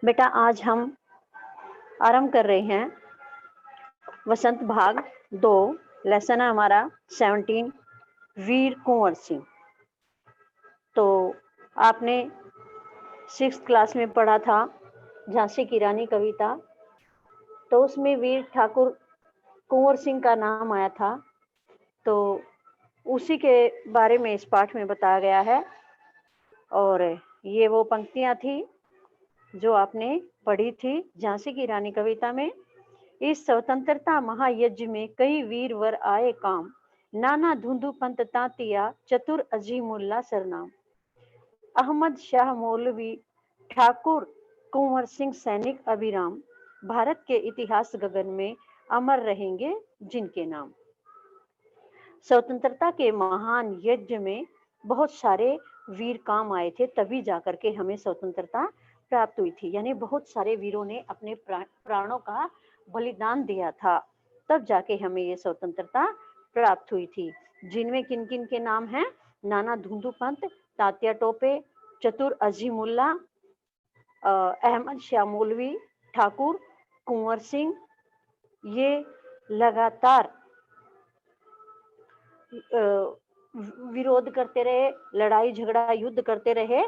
बेटा आज हम आरंभ कर रहे हैं वसंत भाग 2। लेसन है हमारा 17 वीर कुंवर सिंह। तो आपने 6th क्लास में पढ़ा था झांसी की रानी कविता, तो उसमें वीर ठाकुर कुंवर सिंह का नाम आया था। तो उसी के बारे में इस पाठ में बताया गया है और ये वो पंक्तियां थी जो आपने पढ़ी थी झांसी की रानी कविता में। इस स्वतंत्रता महायज्ञ में कई वीर वर आए काम, नाना धुंधु पंत तांतिया चतुर अजीमुल्ला सरनाम। अहमद शाह मौलवी ठाकुर कुंवर सिंह सैनिक अभिराम, भारत के इतिहास गगन में अमर रहेंगे जिनके नाम। स्वतंत्रता के महान यज्ञ में बहुत सारे वीर काम आए थे, तभी जाकर के हमें स्वतंत्रता प्राप्त हुई थी। यानी बहुत सारे वीरों ने अपने प्राणों का बलिदान दिया था, तब जाके हमें ये स्वतंत्रता प्राप्त हुई थी। जिनमें किन किन के नाम हैं? नाना धुंधु पंत, तात्या टोपे, चतुर अजीमुल्ला, अहमद शाह मौलवी, ठाकुर कुंवर सिंह। ये लगातार विरोध करते रहे, लड़ाई झगड़ा युद्ध करते रहे,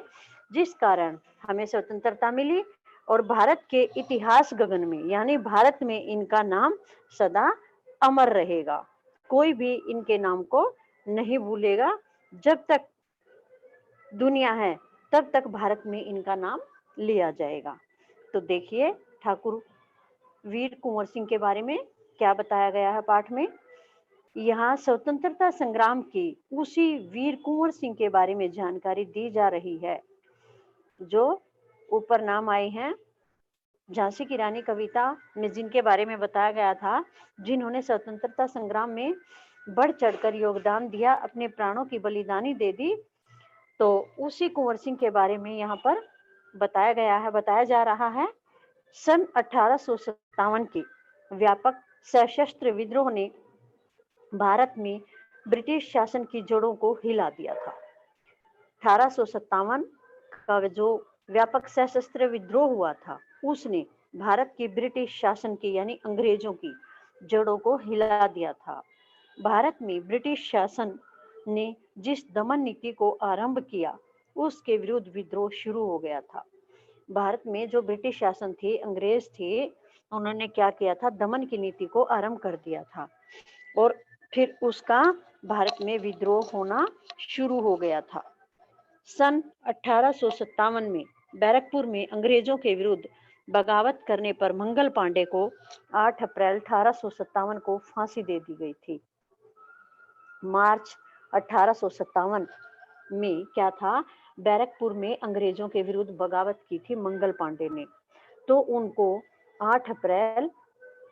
जिस कारण हमें स्वतंत्रता मिली। और भारत के इतिहास गगन में यानी भारत में इनका नाम सदा अमर रहेगा। कोई भी इनके नाम को नहीं भूलेगा। जब तक दुनिया है तब तक भारत में इनका नाम लिया जाएगा। तो देखिए ठाकुर वीर कुंवर सिंह के बारे में क्या बताया गया है पाठ में। यहाँ स्वतंत्रता संग्राम की उसी वीर कुंवर सिंह के बारे में जानकारी दी जा रही है जो ऊपर नाम आए हैं। झांसी की रानी कविता में जिनके बारे में बताया गया था, जिन्होंने स्वतंत्रता संग्राम में बढ़ चढ़कर योगदान दिया, अपने प्राणों की बलिदानी दे दी, तो उसी कुंवर सिंह के बारे में यहाँ पर बताया जा रहा है। सन 1857 की व्यापक सशस्त्र विद्रोह ने भारत में ब्रिटिश शासन की जड़ों को हिला दिया था। 1857 का जो व्यापक सशस्त्र विद्रोह हुआ था, उसने भारत की ब्रिटिश शासन की यानी अंग्रेजों की जड़ों को हिला दिया था। भारत में ब्रिटिश शासन ने जिस दमन नीति को आरंभ किया, उसके विरुद्ध विद्रोह शुरू हो गया था। भारत में जो ब्रिटिश शासन थे, अंग्रेज थे, उन्होंने क्या किया था? दमन की नीति को आरंभ कर दिया था और फिर उसका भारत में विद्रोह होना शुरू हो गया था। सन 1857 में बैरकपुर में अंग्रेजों के विरुद्ध बगावत करने पर मंगल पांडे को 8 अप्रैल 1857 को फांसी दे दी गई थी। मार्च 1857 में क्या था? बैरकपुर में अंग्रेजों के विरुद्ध बगावत की थी मंगल पांडे ने, तो उनको 8 अप्रैल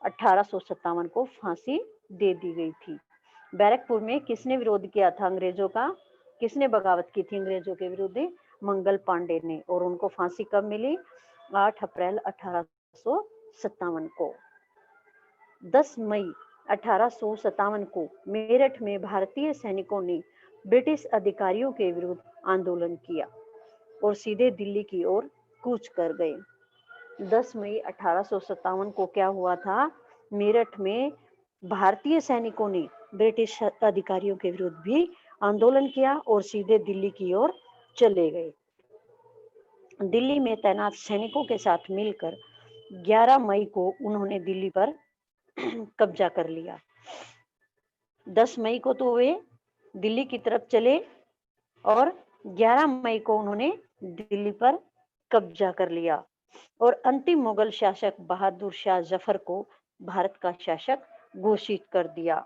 1857 को फांसी दे दी गई थी। बैरकपुर में किसने विरोध किया था अंग्रेजों का? किसने बगावत की थी अंग्रेजों के विरुद्ध? मंगल पांडे ने। और उनको फांसी कब मिली? 8 अप्रैल 1857 को। 10 मई 1857 को मेरठ में भारतीय सैनिकों ने ब्रिटिश अधिकारियों के विरुद्ध आंदोलन किया और सीधे दिल्ली की ओर कूच कर गए। 10 मई 1857 को क्या हुआ था? मेरठ में भारतीय सैनिकों ने ब्रिटिश अधिकारियों के विरुद्ध भी आंदोलन किया और सीधे दिल्ली की ओर चले गए। दिल्ली में तैनात सैनिकों के साथ मिलकर 11 मई को उन्होंने दिल्ली पर कब्जा कर लिया। 10 मई को तो वे दिल्ली की तरफ चले और 11 मई को उन्होंने दिल्ली पर कब्जा कर लिया और अंतिम मुगल शासक बहादुर शाह जफर को भारत का शासक घोषित कर दिया।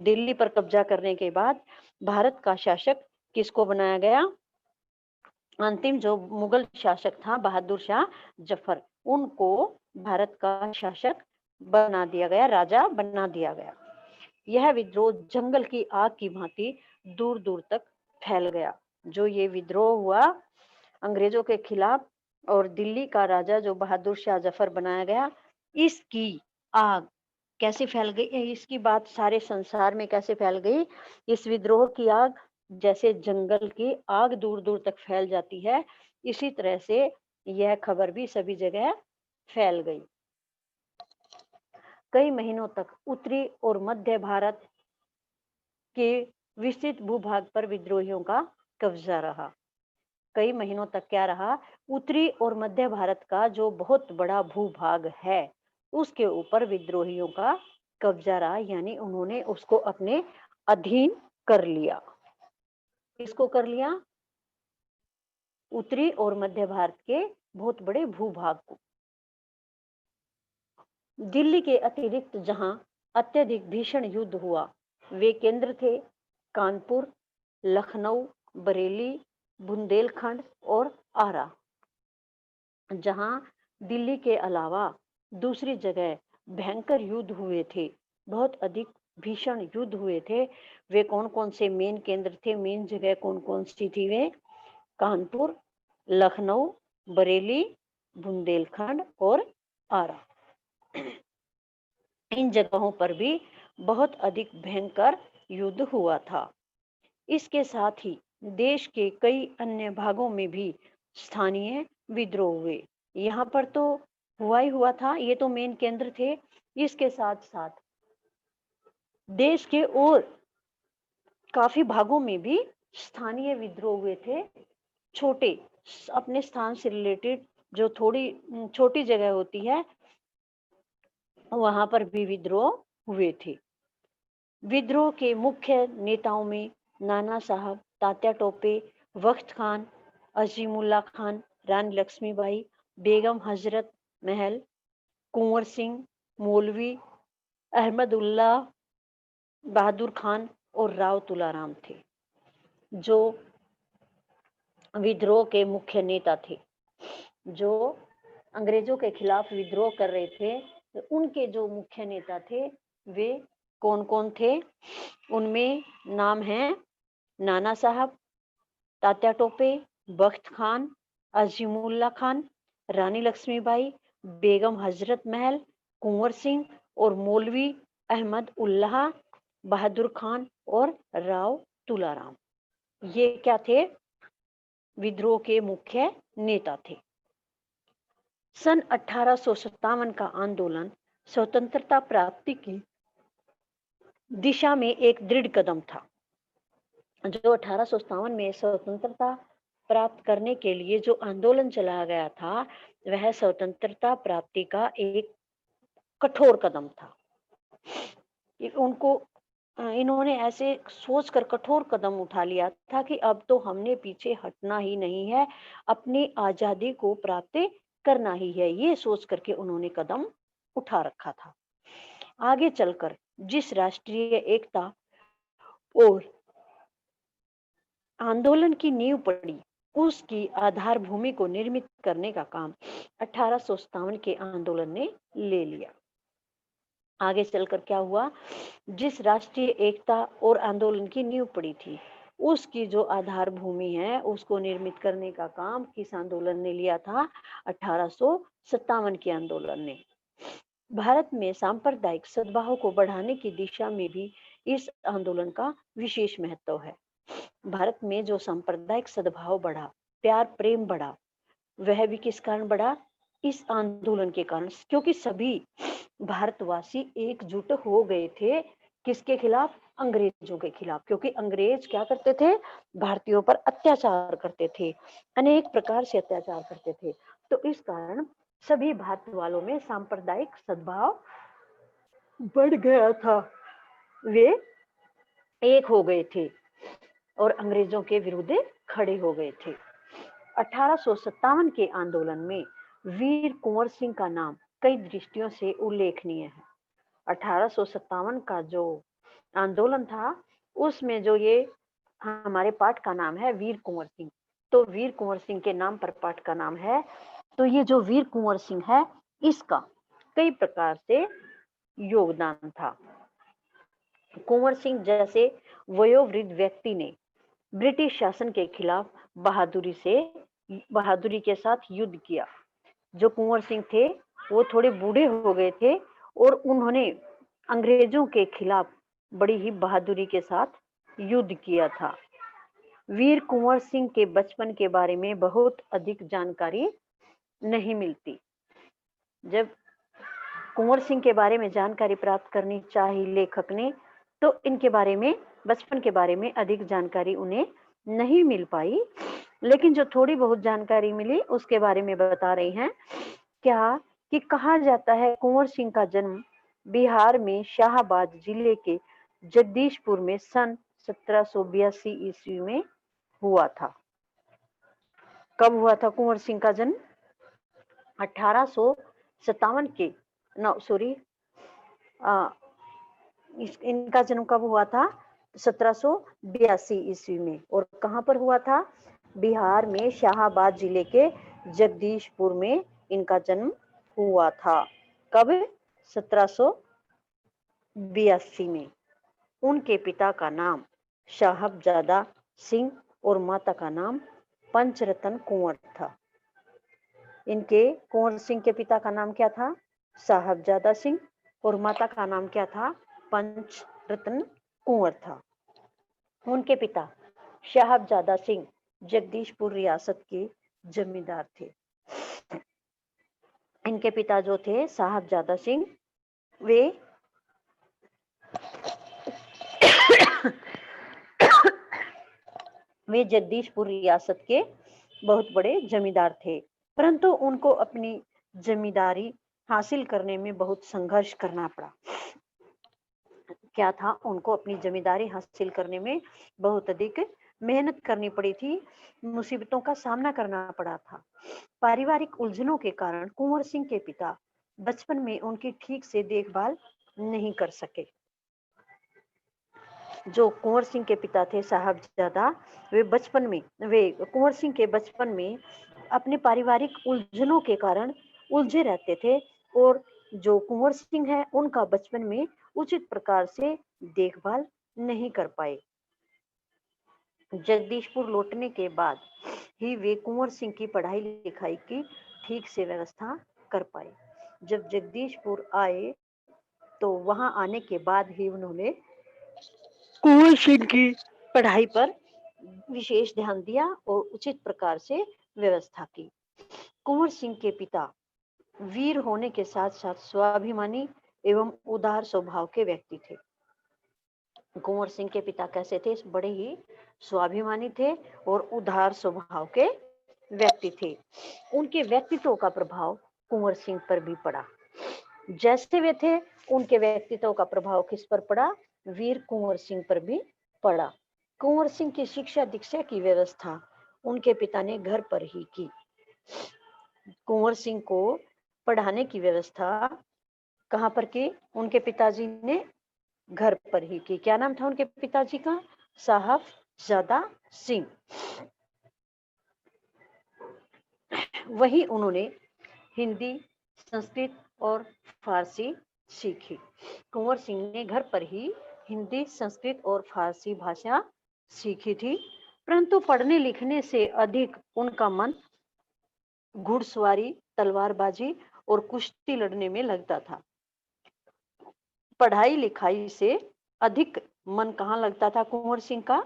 दिल्ली पर कब्जा करने के बाद भारत का शासक किसको बनाया गया? अंतिम जो मुगल शासक था बहादुर शाह जफर, उनको भारत का शासक बना दिया गया, राजा बना दिया गया। यह विद्रोह जंगल की आग की भांति दूर दूर तक फैल गया। जो ये विद्रोह हुआ अंग्रेजों के खिलाफ और दिल्ली का राजा जो बहादुर शाह जफर बनाया गया, इसकी आग कैसे फैल गई? इसकी बात सारे संसार में कैसे फैल गई? इस विद्रोह की आग जैसे जंगल की आग दूर दूर तक फैल जाती है, इसी तरह से यह खबर भी सभी जगह फैल गई। कई महीनों तक उत्तरी और मध्य भारत के विस्तृत भूभाग पर विद्रोहियों का कब्जा रहा। कई महीनों तक क्या रहा? उत्तरी और मध्य भारत का जो बहुत बड़ा भूभाग है, उसके ऊपर विद्रोहियों का कब्जा रहा, यानी उन्होंने उसको अपने अधीन कर लिया। किसको कर लिया? उत्तरी और मध्य भारत के बहुत बड़े भूभाग को। दिल्ली के अतिरिक्त जहां अत्यधिक भीषण युद्ध हुआ, वे केंद्र थे कानपुर, लखनऊ, बरेली, बुंदेलखंड और आरा। जहां दिल्ली के अलावा दूसरी जगह भयंकर युद्ध हुए थे, बहुत अधिक भीषण युद्ध हुए थे। वे कौन कौन से मेन केंद्र थे, मेन जगह कौन कौन सी थी? वे कानपुर, लखनऊ, बरेली, बुंदेलखंड और आरा। इन जगहों पर भी बहुत अधिक भयंकर युद्ध हुआ था। इसके साथ ही देश के कई अन्य भागों में भी स्थानीय विद्रोह हुए। यहाँ पर तो हुआ ही हुआ था, ये तो मेन केंद्र थे। इसके साथ साथ देश के और काफी भागों में भी स्थानीय विद्रोह हुए थे। छोटे, अपने स्थान से रिलेटेड जो थोड़ी छोटी जगह होती है, वहां पर भी विद्रोह हुए थे। विद्रोह के मुख्य नेताओं में नाना साहब, तात्या टोपे, वक्त खान, अजीमुल्ला खान, रानी लक्ष्मीबाई, बेगम हजरत महल, कुंवर सिंह, मौलवी अहमदुल्ला, बहादुर खान और राव तुलाराम थे, जो विद्रोह के मुख्य नेता थे। जो अंग्रेजों के खिलाफ विद्रोह कर रहे थे, तो उनके जो मुख्य नेता थे, वे कौन कौन थे? उनमें नाम है नाना साहब, तात्या टोपे, बख्त खान, अजीमुल्ला खान, रानी लक्ष्मीबाई, बेगम हजरत महल, कुंवर सिंह और मौलवी अहमद उल्लाह, बहादुर खान और राव तुलाराम। ये क्या थे? विद्रोह के मुख्य नेता थे। सन 1857 का आंदोलन स्वतंत्रता प्राप्ति की दिशा में एक दृढ़ कदम था। जो 1857 में स्वतंत्रता प्राप्त करने के लिए जो आंदोलन चलाया गया था, वह स्वतंत्रता प्राप्ति का एक कठोर कदम था। इन्होंने ऐसे सोचकर कठोर कदम उठा लिया था कि अब तो हमने पीछे हटना ही नहीं है, अपनी आजादी को प्राप्त करना ही है। ये सोच करके उन्होंने कदम उठा रखा था। आगे चलकर जिस राष्ट्रीय एकता और आंदोलन की नींव पड़ी, उसकी आधार भूमि को निर्मित करने का काम 1857 के आंदोलन ने ले लिया। आगे चलकर क्या हुआ? जिस राष्ट्रीय एकता और आंदोलन की नींव पड़ी थी, उसकी जो आधार भूमि है, उसको निर्मित करने का काम किस आंदोलन ने लिया था? 1857 के आंदोलन ने। भारत में सांप्रदायिक सद्भाव को बढ़ाने की दिशा में भी इस आंदोलन का विशेष महत्व है। भारत में जो सांप्रदायिक सद्भाव बढ़ा, प्यार प्रेम बढ़ा, वह भी किस कारण बढ़ा? इस आंदोलन के कारण, क्योंकि सभी भारतवासी एकजुट हो गए थे। किसके खिलाफ? अंग्रेजों के खिलाफ। क्योंकि अंग्रेज क्या करते थे? भारतीयों पर अत्याचार करते थे, अनेक प्रकार से अत्याचार करते थे। तो इस कारण सभी भारत वालों में सांप्रदायिक सद्भाव बढ़ गया था। वे एक हो गए थे और अंग्रेजों के विरुद्ध खड़े हो गए थे। 1857 के आंदोलन में वीर कुंवर सिंह का नाम कई दृष्टियों से उल्लेखनीय है। 1857 का जो आंदोलन था, उसमें जो ये हमारे पाठ का नाम है वीर कुंवर सिंह, तो वीर कुंवर सिंह के नाम पर पाठ का नाम है। तो ये जो वीर कुंवर सिंह है, इसका कई प्रकार से योगदान था। कुंवर सिंह जैसे वयोवृद्ध व्यक्ति ने ब्रिटिश शासन के खिलाफ बहादुरी के साथ युद्ध किया। जो कुंवर सिंह थे, वो थोड़े बूढ़े हो गए थे और उन्होंने अंग्रेजों के खिलाफ बड़ी ही बहादुरी के साथ युद्ध किया था। वीर कुंवर सिंह के बचपन के बारे में बहुत अधिक जानकारी नहीं मिलती। जब कुंवर सिंह के बारे में जानकारी प्राप्त करनी चाहिए लेखक ने, तो इनके बारे में, बचपन के बारे में अधिक जानकारी उन्हें नहीं मिल पाई। लेकिन जो थोड़ी बहुत जानकारी मिली उसके बारे में बता रही हैं। क्या कि कहा जाता है कुंवर सिंह का जन्म बिहार में शाहाबाद जिले के जगदीशपुर में सन 1782 ईस्वी में हुआ था। कब हुआ था कुंवर सिंह का जन्म? 1857 के, नो सॉरी, इनका जन्म कब हुआ था? 1782 ईस्वी में। और कहां पर हुआ था? बिहार में शाहाबाद जिले के जगदीशपुर में इनका जन्म हुआ था। कब? 1782 में। उनके पिता का नाम साहबजादा सिंह और माता का नाम पंचरतन कुंवर था। इनके कुंवर सिंह के पिता का नाम क्या था? साहबजादा सिंह, और माता का नाम क्या था? पंचरतन कुंवर था। उनके पिता साहबजादा सिंह जगदीशपुर रियासत के जमींदार थे। इनके पिता जो थे साहबजादा सिंह, वे वे जगदीशपुर रियासत के बहुत बड़े जमींदार थे, परंतु उनको अपनी जमींदारी हासिल करने में बहुत संघर्ष करना पड़ा। क्या था? उनको अपनी जमींदारी हासिल करने में बहुत अधिक मेहनत करनी पड़ी थी, मुसीबतों का सामना करना पड़ा था। पारिवारिक उलझनों के कारण कुंवर सिंह के पिता बचपन में उनकी ठीक से देखभाल नहीं कर सके। जो कुंवर सिंह के पिता थे साहबजादा, वे कुंवर सिंह के बचपन में अपने पारिवारिक उलझनों के कारण उलझे रहते थे, और जो कुंवर सिंह है उनका बचपन में उचित प्रकार से देखभाल नहीं कर पाए। जगदीशपुर लौटने के बाद ही वे कुंवर सिंह की पढ़ाई लिखाई की ठीक से व्यवस्था कर पाए। जब जगदीशपुर आए तो वहां आने के बाद ही उन्होंने कुंवर सिंह की पढ़ाई पर विशेष ध्यान दिया और उचित प्रकार से व्यवस्था की। कुंवर सिंह के पिता वीर होने के साथ साथ स्वाभिमानी एवं उदार स्वभाव के व्यक्ति थे। कुंवर सिंह के पिता कैसे थे? बड़े ही स्वाभिमानी थे और उदार स्वभाव के व्यक्ति थे। उनके व्यक्तित्व का प्रभाव कुंवर सिंह पर भी पड़ा। जैसे वे थे, उनके व्यक्तित्व का प्रभाव किस पर पड़ा? वीर कुंवर सिंह पर भी पड़ा। कुंवर सिंह की शिक्षा दीक्षा की व्यवस्था उनके पिता ने घर पर ही की। कुंवर सिंह को पढ़ाने की व्यवस्था कहां पर की? उनके पिताजी ने घर पर ही की। क्या नाम था उनके पिताजी का? साहबजादा सिंह। वही उन्होंने हिंदी, संस्कृत और फारसी सीखी। कुंवर सिंह ने घर पर ही हिंदी, संस्कृत और फारसी भाषा सीखी थी, परंतु पढ़ने लिखने से अधिक उनका मन घुड़सवारी, तलवारबाजी और कुश्ती लड़ने में लगता था। पढ़ाई लिखाई से अधिक मन कहाँ लगता था कुंवर सिंह का?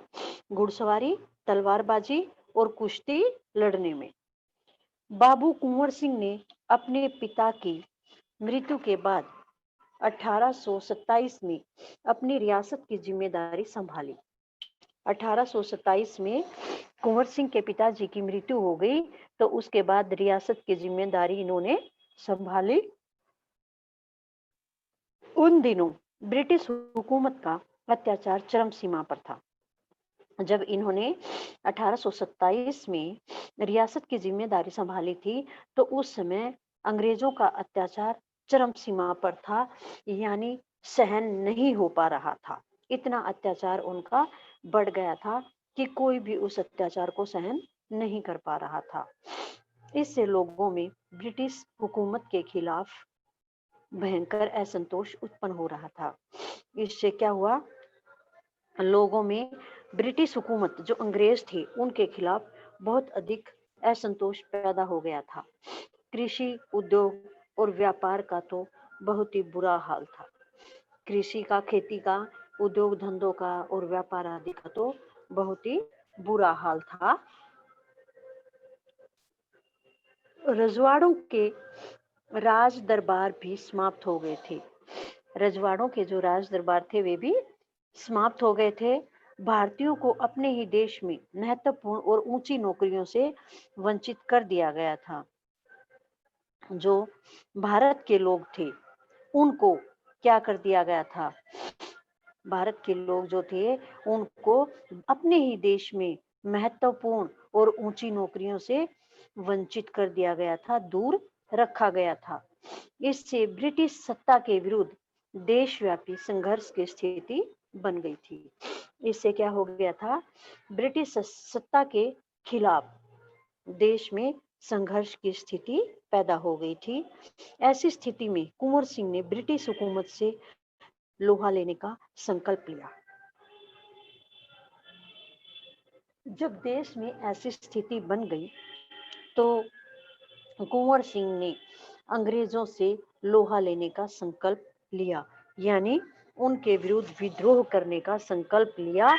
घुड़सवारी, तलवारबाजी और कुश्ती लड़ने में। बाबू कुंवर सिंह ने अपने पिता की मृत्यु के बाद 1827 में अपनी रियासत की जिम्मेदारी संभाली। 1827 में कुंवर सिंह के पिताजी की मृत्यु हो गई, तो उसके बाद रियासत की जिम्मेदारी इन्होंने संभाली। उन दिनों ब्रिटिश हुकूमत का अत्याचार चरम सीमा पर था। जब इन्होंने 1827 में रियासत की जिम्मेदारी संभाली थी, तो उस समय अंग्रेजों का अत्याचार चरम सीमा पर था, यानी सहन नहीं हो पा रहा था। इतना अत्याचार उनका बढ़ गया था कि कोई भी उस अत्याचार को सहन नहीं कर पा रहा था। इससे लोगों में ब्रिटिश हुकूमत के खिलाफ भयंकर असंतोष उत्पन्न हो रहा था। इससे क्या हुआ? लोगों में ब्रिटिश हुकूमत, जो अंग्रेज थे, उनके खिलाफ बहुत अधिक असंतोष पैदा हो गया था। कृषि, उद्योग और व्यापार का तो बहुत ही बुरा हाल था। कृषि का, खेती का, उद्योग धंधों का और व्यापार आदि का तो बहुत ही बुरा हाल था। रजवाड़ों के राज दरबार भी समाप्त हो गए थे। रजवाड़ों के जो राज दरबार थे वे भी समाप्त हो गए थे। भारतीयों को अपने ही देश में महत्वपूर्ण और ऊंची नौकरियों से वंचित कर दिया गया था। जो भारत के लोग थे उनको क्या कर दिया गया था? भारत के लोग जो थे उनको अपने ही देश में महत्वपूर्ण और ऊंची नौकरियों से वंचित कर दिया गया था, दूर रखा गया था। इससे ब्रिटिश सत्ता के विरुद्ध देशव्यापी संघर्ष की स्थिति बन गई थी। इससे क्या हो गया था? ब्रिटिश सत्ता के खिलाफ देश में संघर्ष की स्थिति पैदा हो गई थी। ऐसी स्थिति में कुंवर सिंह ने ब्रिटिश हुकूमत से लोहा लेने का संकल्प लिया। जब देश में ऐसी स्थिति बन गई तो कुंवर सिंह ने अंग्रेजों से लोहा लेने का संकल्प लिया, यानी उनके विरुद्ध विद्रोह करने का संकल्प लिया,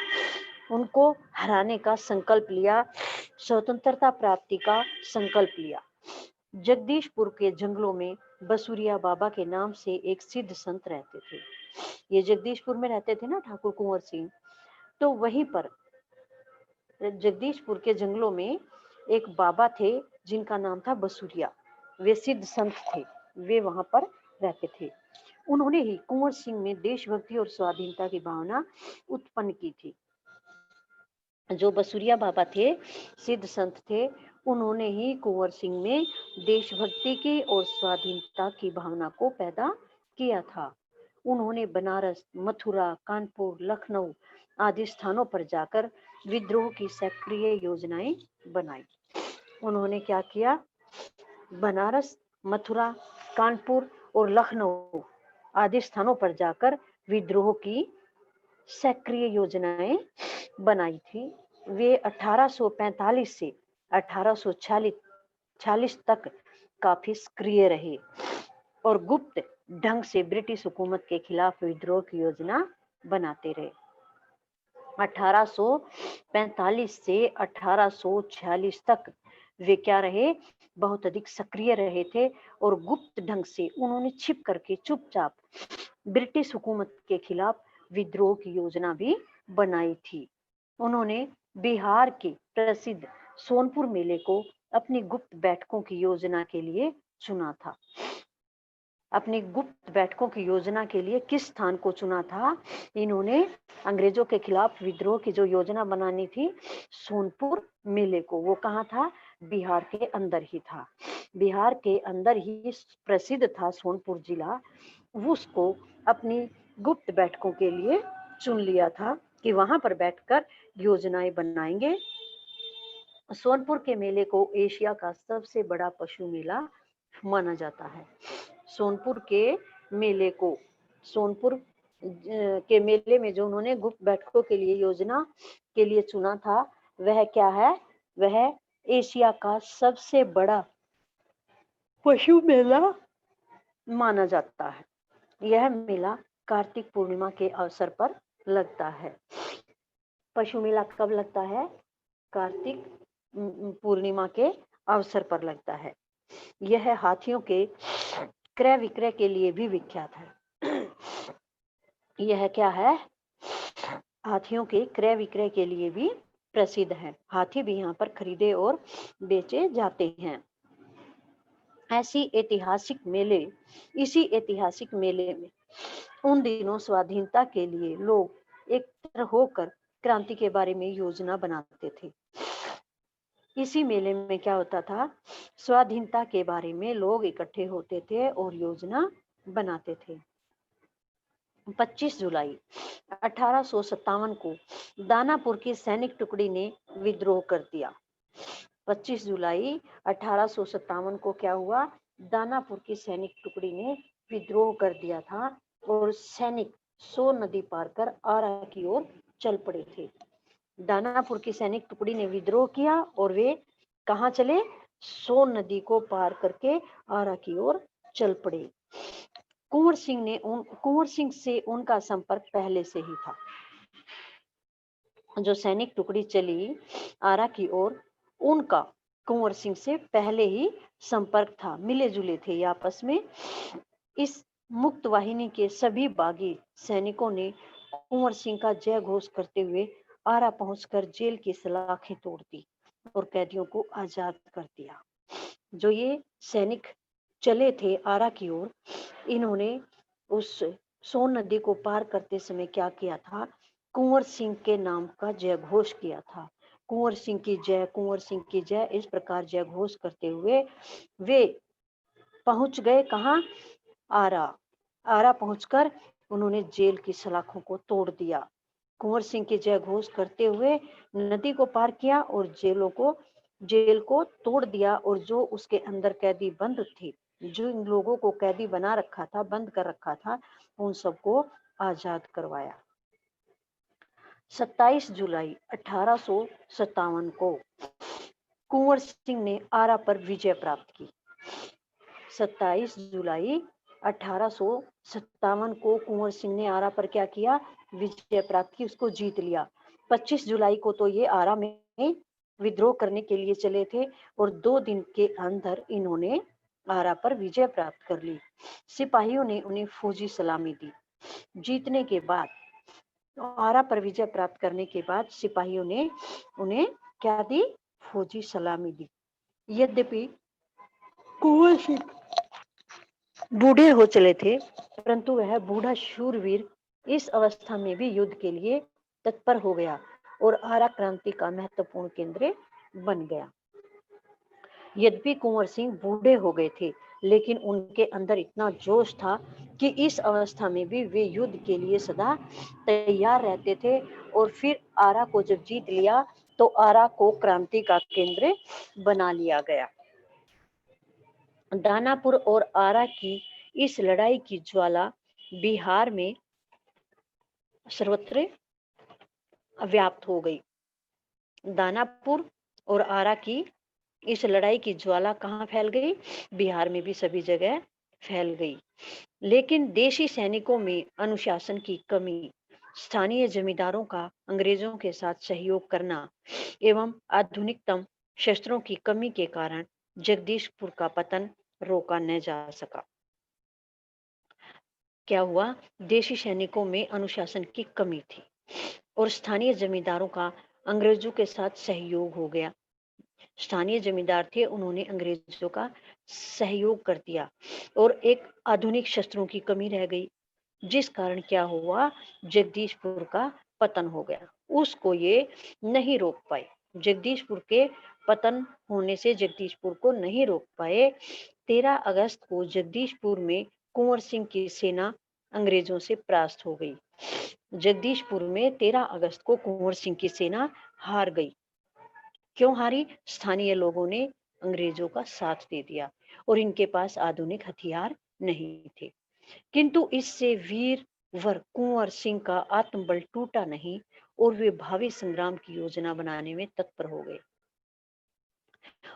उनको हराने का संकल्प लिया, स्वतंत्रता प्राप्ति का संकल्प लिया। जगदीशपुर के जंगलों में बसुरिया बाबा के नाम से एक सिद्ध संत रहते थे। ये जगदीशपुर में रहते थे ना ठाकुर कुंवर सिंह, तो वहीं पर जगदीशपुर के जंगलों में एक बाबा थे जिनका नाम था बसुरिया। वे सिद्ध संत थे, वे वहां पर रहते थे। उन्होंने ही कुंवर सिंह में देशभक्ति और स्वाधीनता की भावना उत्पन्न की थी। जो बसुरिया बाबा थे, सिद्ध संत थे, उन्होंने ही कुंवर सिंह में देशभक्ति की और स्वाधीनता की भावना को पैदा किया था। उन्होंने बनारस, मथुरा, कानपुर, लखनऊ आदि स्थानों पर जाकर विद्रोह की सक्रिय योजनाएं बनाई। उन्होंने क्या किया? बनारस, मथुरा, कानपुर और लखनऊ आदि स्थानों पर जाकर विद्रोह की सक्रिय योजनाएं बनाई थी। वे 1845 से 1846 तक काफी सक्रिय रहे और गुप्त ढंग से ब्रिटिश हुकूमत के खिलाफ विद्रोह की योजना बनाते रहे। 1845 से 1846 तक वे क्या रहे? बहुत अधिक सक्रिय रहे थे और गुप्त ढंग से उन्होंने छिप करके चुपचाप ब्रिटिश हुकूमत के खिलाफ विद्रोह की योजना भी बनाई थी। उन्होंने बिहार के प्रसिद्ध सोनपुर मेले को अपनी गुप्त बैठकों की योजना के लिए चुना था। अपनी गुप्त बैठकों की योजना के लिए किस स्थान को चुना था? इन्होंने अंग्रेजों के खिलाफ विद्रोह की जो योजना बनानी थी, सोनपुर मेले को। वो कहाँ था? बिहार के अंदर ही था। बिहार के अंदर ही प्रसिद्ध था सोनपुर जिला। उसको अपनी गुप्त बैठकों के लिए चुन लिया था कि वहां पर बैठकर योजनाएं बनाएंगे। सोनपुर के मेले को एशिया का सबसे बड़ा पशु मेला माना जाता है। सोनपुर के मेले को, सोनपुर के मेले में जो उन्होंने गुप्त बैठकों के लिए योजना के लिए चुना था, वह क्या है? वह एशिया का सबसे बड़ा पशु मेला माना जाता है। यह मेला कार्तिक पूर्णिमा के अवसर पर लगता है। पशु मेला कब लगता है? कार्तिक पूर्णिमा के अवसर पर लगता है। यह हाथियों के क्रय विक्रय के लिए भी विख्यात है। यह क्या है? हाथियों के क्रय विक्रय के लिए भी प्रसिद्ध है। हाथी भी यहाँ पर खरीदे और बेचे जाते हैं। इसी ऐतिहासिक मेले में उन दिनों स्वाधीनता के लिए लोग एकत्र होकर क्रांति के बारे में योजना बनाते थे। इसी मेले में क्या होता था? स्वाधीनता के बारे में लोग इकट्ठे होते थे और योजना बनाते थे। 25 जुलाई 1857 को दानापुर की सैनिक टुकड़ी ने विद्रोह कर दिया। 25 जुलाई 1857 को क्या हुआ? दानापुर की सैनिक टुकड़ी ने विद्रोह कर दिया था और सैनिक सोन नदी पार कर आरा की ओर चल पड़े थे। दानापुर की सैनिक टुकड़ी ने विद्रोह किया और वे कहाँ चले? सोन नदी को पार करके आरा की ओर चल पड़े। कुंवर सिंह से उनका संपर्क पहले से ही था। जो सैनिक टुकड़ी चली आरा की ओर, उनका कुंवर सिंह से पहले ही संपर्क था, मिले जुले थे ये आपस में। इस मुक्त वाहिनी के सभी बागी सैनिकों ने कुंवर सिंह का जय घोष करते हुए आरा पहुंचकर जेल की सलाखें तोड़ दी और कैदियों को आजाद कर दिया। जो ये सैनिक चले थे आरा की ओर, इन्होंने उस सोन नदी को पार करते समय क्या किया था, कुंवर सिंह के नाम का जय घोष किया था। कुंवर सिंह की जय, कुंवर सिंह की जय, इस प्रकार जय घोष करते हुए वे पहुंच गए कहाँ, आरा। आरा पहुंचकर उन्होंने जेल की सलाखों को तोड़ दिया। कुंवर सिंह की जय घोष करते हुए नदी को पार किया और जेल को तोड़ दिया, और जो उसके अंदर कैदी बंद थे, जो इन लोगों को कैदी बना रखा था, बंद कर रखा था, उन सबको आजाद करवाया। 27 जुलाई 1857 को कुंवर सिंह ने आरा पर विजय प्राप्त की। 27 जुलाई 1857 को कुंवर सिंह ने आरा पर क्या किया, विजय प्राप्त की, उसको जीत लिया। 25 जुलाई को तो ये आरा में विद्रोह करने के लिए चले थे और 2 दिन के अंदर इन्होंने आरा पर विजय प्राप्त कर ली। सिपाहियों ने उन्हें फौजी सलामी दी। जीतने के बाद, आरा पर विजय प्राप्त करने के बाद सिपाहियों ने उन्हें क्या दी, फौजी सलामी दी। यद्यपि कुंवर सिंह बूढ़े हो चले थे, परंतु वह बूढ़ा शूरवीर इस अवस्था में भी युद्ध के लिए तत्पर हो गया और आरा क्रांति का महत्वपूर्ण केंद्र बन गया। यद्यपि कुंवर सिंह बूढ़े हो गए थे, लेकिन उनके अंदर इतना जोश था कि इस अवस्था में भी वे युद्ध के लिए सदा तैयार रहते थे। और फिर आरा को जब जीत लिया तो आरा को क्रांति का केंद्र बना लिया गया। दानापुर और आरा की इस लड़ाई की ज्वाला बिहार में सर्वत्र व्याप्त हो गई। दानापुर और आरा की इस लड़ाई की ज्वाला कहाँ फैल गई, बिहार में भी सभी जगह फैल गई। लेकिन देशी सैनिकों में अनुशासन की कमी, स्थानीय जमींदारों का अंग्रेजों के साथ सहयोग करना एवं आधुनिकतम शस्त्रों की कमी के कारण जगदीशपुर का पतन रोका न जा सका। क्या हुआ, देशी सैनिकों में अनुशासन की कमी थी और स्थानीय जमींदारों का अंग्रेजों के साथ सहयोग हो गया। स्थानीय जमींदार थे, उन्होंने अंग्रेजों का सहयोग कर दिया और एक आधुनिक शस्त्रों की कमी रह गई, जिस कारण क्या हुआ, जगदीशपुर का पतन हो गया। उसको ये नहीं रोक पाए। जगदीशपुर के पतन होने से जगदीशपुर को नहीं रोक पाए। 13 अगस्त को जगदीशपुर में कुंवर सिंह की सेना अंग्रेजों से परास्त हो गई। जगदीशपुर में 13 अगस्त को कुंवर सिंह की सेना हार गई। क्यों हारी, स्थानीय लोगों ने अंग्रेजों का साथ दे दिया और इनके पास आधुनिक हथियार नहीं थे। किंतु इससे वीर वर कुंवर सिंह का आत्मबल टूटा नहीं और वे भावी संग्राम की योजना बनाने में तत्पर हो गए।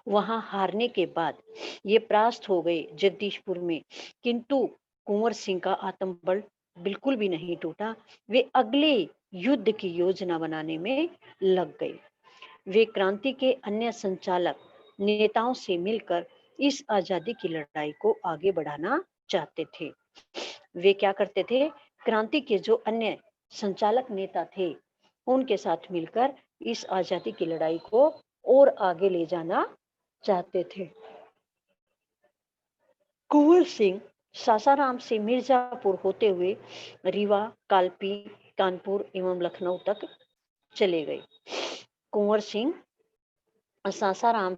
वहां हारने के बाद ये परास्त हो गए जगदीशपुर में, किंतु कुंवर सिंह का आत्मबल बिल्कुल भी नहीं टूटा। वे अगले युद्ध की योजना बनाने में लग गए। वे क्रांति के अन्य संचालक नेताओं से मिलकर इस आजादी की लड़ाई को आगे बढ़ाना चाहते थे। वे क्या करते थे, क्रांति के जो अन्य संचालक नेता थे, उनके साथ मिलकर इस आजादी की लड़ाई को और आगे ले जाना चाहते थे। कुंवर सिंह सासाराम से मिर्जापुर होते हुए रीवा, कालपी, कानपुर एवं लखनऊ तक चले गए। कुंवर सिंह सासाराम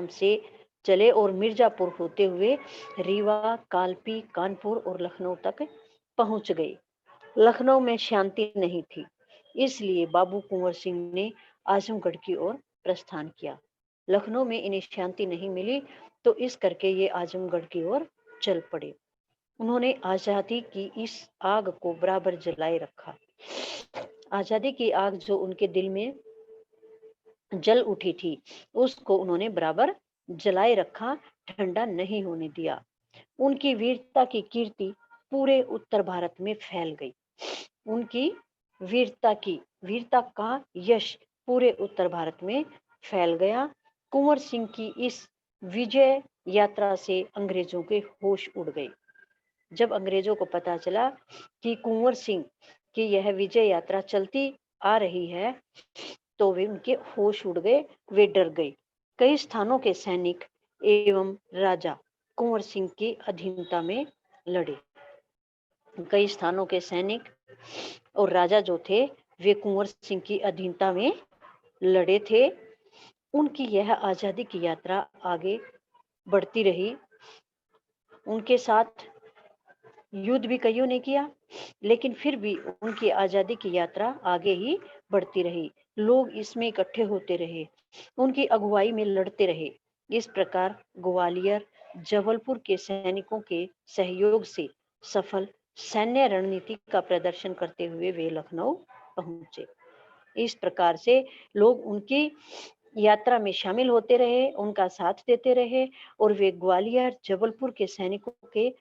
से चले और मिर्जापुर होते हुए रीवा, कालपी, कानपुर और लखनऊ तक पहुंच गए। लखनऊ में शांति नहीं थी, इसलिए बाबू कुंवर सिंह ने आजमगढ़ की ओर प्रस्थान किया। लखनऊ में इन्हें शांति नहीं मिली, तो इस करके ये आजमगढ़ की ओर चल पड़े। उन्होंने आजादी की इस आग को बराबर जलाए रखा। आजादी की आग जो उनके दिल में जल उठी थी, उसको उन्होंने बराबर जलाए रखा, ठंडा नहीं होने दिया। उनकी वीरता की कीर्ति पूरे उत्तर भारत में फैल गई। उनकी वीरता का यश पूरे उत्तर भारत में फैल गया। कुंवर सिंह की इस विजय यात्रा से अंग्रेजों के होश उड़ गए। जब अंग्रेजों को पता चला कि कुंवर सिंह की यह विजय यात्रा चलती आ रही है, तो वे उनके होश उड़ गए, वे डर गए। कई स्थानों के सैनिक एवं राजा कुंवर सिंह की अधीनता में लड़े। कई स्थानों के सैनिक और राजा जो थे, वे कुंवर सिंह की अधीनता में लड़े थे। उनकी यह आजादी की यात्रा आगे बढ़ती रही। उनके साथ युद्ध भी कईयों ने किया, लेकिन फिर भी उनकी आजादी की यात्रा आगे ही बढ़ती रही। लोग इसमें इकट्ठे होते रहे, उनकी अगुवाई में लड़ते रहे। इस प्रकार ग्वालियर, जबलपुर के सैनिकों के सहयोग से सफल सैन्य रणनीति का प्रदर्शन करते हुए वे लखनऊ पहुंचे। इस प्रकार से लोग उनकी यात्रा में शामिल होते रहे, उनका साथ देते रहे और वे ग्वालियर, जबलपुर के सैनिकों के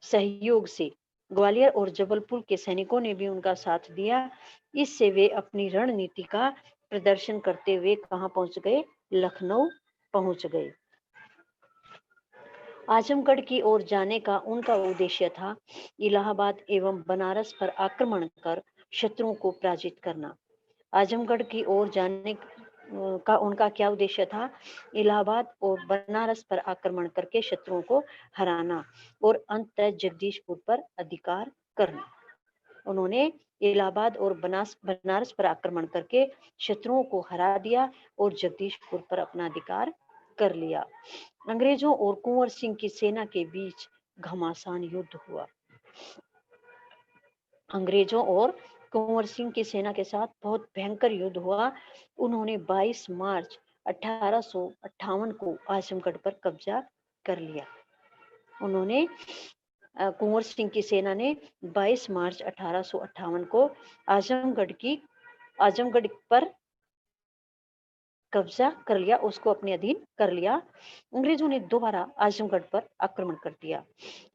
सहयोग से, ग्वालियर और जबलपुर के सैनिकों ने भी उनका साथ दिया। इससे वे अपनी रणनीति का प्रदर्शन करते हुए कहाँ पहुंच गए? लखनऊ पहुंच गए। आजमगढ़ की ओर जाने का उनका उद्देश्य था इलाहाबाद एवं बनारस पर आक्रमण कर शत्रुओं को पराजित करना। आजमगढ़ की ओर जाने का उनका क्या उद्देश्य था? इलाहाबाद और बनारस पर आक्रमण करके शत्रुओं को हराना और अंततः जगदीशपुर पर अधिकार करना। उन्होंने इलाहाबाद और बनारस पर आक्रमण करके शत्रुओं को हरा दिया और जगदीशपुर पर अपना अधिकार कर लिया। अंग्रेजों और कुंवर सिंह की सेना के बीच घमासान युद्ध हुआ। अंग्रेजों और कुंवर सिंह की सेना के साथ बहुत भयंकर युद्ध हुआ। उन्होंने 22 मार्च 1858 को आजमगढ़ पर कब्जा कर लिया। उन्होंने कुंवर सिंह की सेना ने 22 मार्च 1858 को आजमगढ़ पर कब्जा कर लिया, उसको अपने अधीन कर लिया। अंग्रेजों ने दोबारा आजमगढ़ पर आक्रमण कर दिया।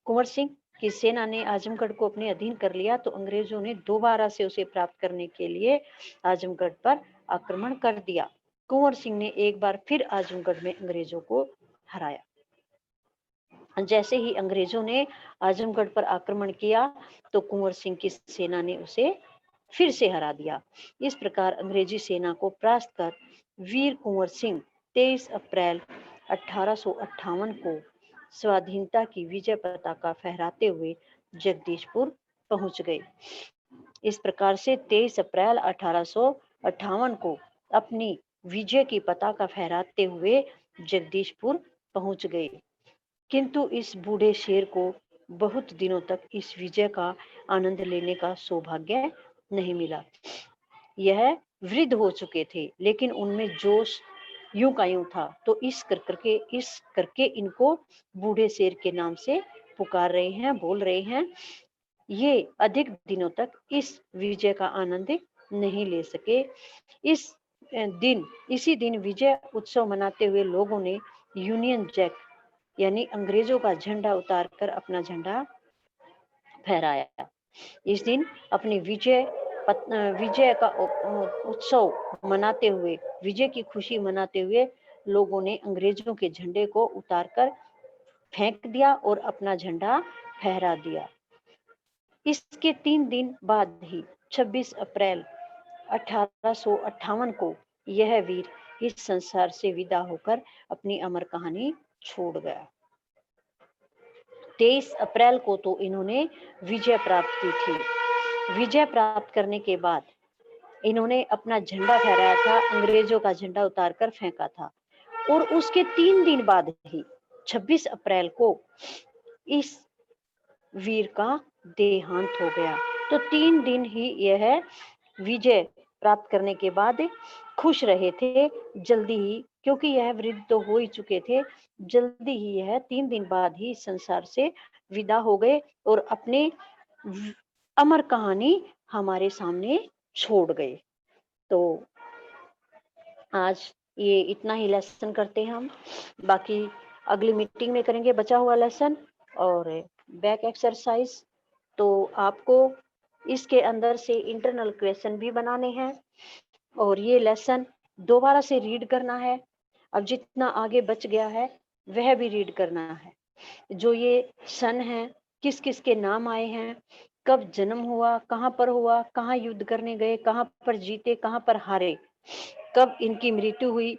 कुंवर सिंह की सेना ने आजमगढ़ को अपने अधीन कर लिया, तो अंग्रेजों ने दोबारा से उसे प्राप्त करने के लिए आजमगढ़ पर आक्रमण कर दिया। कुंवर सिंह ने एक बार फिर आजमगढ़ में अंग्रेजों को हराया। जैसे ही अंग्रेजों ने आजमगढ़ पर आक्रमण किया, तो कुंवर सिंह की सेना ने उसे फिर से हरा दिया। इस प्रकार अंग्रेजी सेना को परास्त कर वीर कुंवर सिंह 23 अप्रैल 1858 को स्वाधीनता की विजय पताका फहराते हुए जगदीशपुर पहुंच गए। इस प्रकार से 23 अप्रैल 1858 को अपनी विजय की पताका फहराते हुए जगदीशपुर पहुंच गए। किंतु इस बूढ़े शेर को बहुत दिनों तक इस विजय का आनंद लेने का सौभाग्य नहीं मिला। यह वृद्ध हो चुके थे, लेकिन उनमें जोश यूं का यूं था, तो इस करके इनको बूढ़े शेर के नाम से पुकार रहे हैं, बोल रहे हैं। ये अधिक दिनों तक इस विजय का आनंद नहीं ले सके। इसी दिन विजय उत्सव मनाते हुए लोगों ने यूनियन जैक यानी अंग्रेजों का झंडा उतारकर अपना झंडा फहराया। इस दिन अपनी विजय का उत्सव मनाते हुए, विजय की खुशी मनाते हुए लोगों ने अंग्रेजों के झंडे को उतारकर फेंक दिया और अपना झंडा फहरा दिया। इसके 3 दिन बाद ही 26 अप्रैल 1858 को यह वीर इस संसार से विदा होकर अपनी अमर कहानी छोड़ गया। 23 अप्रैल को तो इन्होंने विजय प्राप्त की थी। विजय प्राप्त करने के बाद इन्होंने अपना झंडा फहराया था, अंग्रेजों का झंडा उतारकर फेंका था, और उसके 3 दिन बाद ही 26 अप्रैल को इस वीर का देहांत हो गया। तो 3 दिन ही यह विजय प्राप्त करने के बाद खुश रहे थे। जल्दी ही, क्योंकि यह वृद्ध तो हो ही चुके थे, जल्दी ही यह 3 दिन बाद ही संसार से विदा हो गए और अपने अमर कहानी हमारे सामने छोड़ गए। तो आज ये इतना ही लेसन करते हैं हम। बाकी अगली मीटिंग में करेंगे बचा हुआ लेसन और बैक एक्सरसाइज। तो आपको इसके अंदर से इंटरनल क्वेश्चन भी बनाने हैं और ये लेसन दोबारा से रीड करना है। अब जितना आगे बच गया है वह भी रीड करना है। जो ये सन है, किस किस के नाम आए हैं, कब जन्म हुआ, कहाँ युद्ध करने गए, कहाँ पर जीते, कहाँ पर हारे, कब इनकी मृत्यु हुई,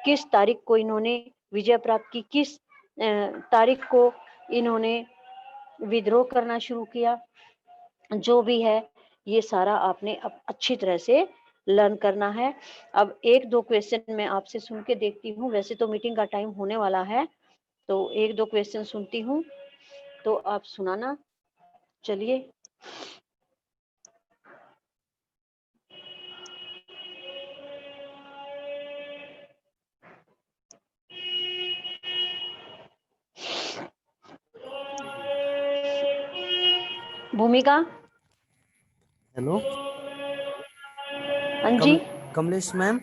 किस तारीख को इन्होंने विजय प्राप्त की, किस तारीख को इन्होंने विद्रोह करना शुरू किया, जो भी है ये सारा आपने अच्छी तरह से लर्न करना है। अब 1-2 क्वेश्चन मैं आपसे सुन के देखती हूँ, वैसे तो मीटिंग का टाइम होने वाला है, तो 1-2 क्वेश्चन सुनती हूँ, तो आप सुनाना। चलिए। भूमिका। हेलो हाँ जी। कमलेश मैम।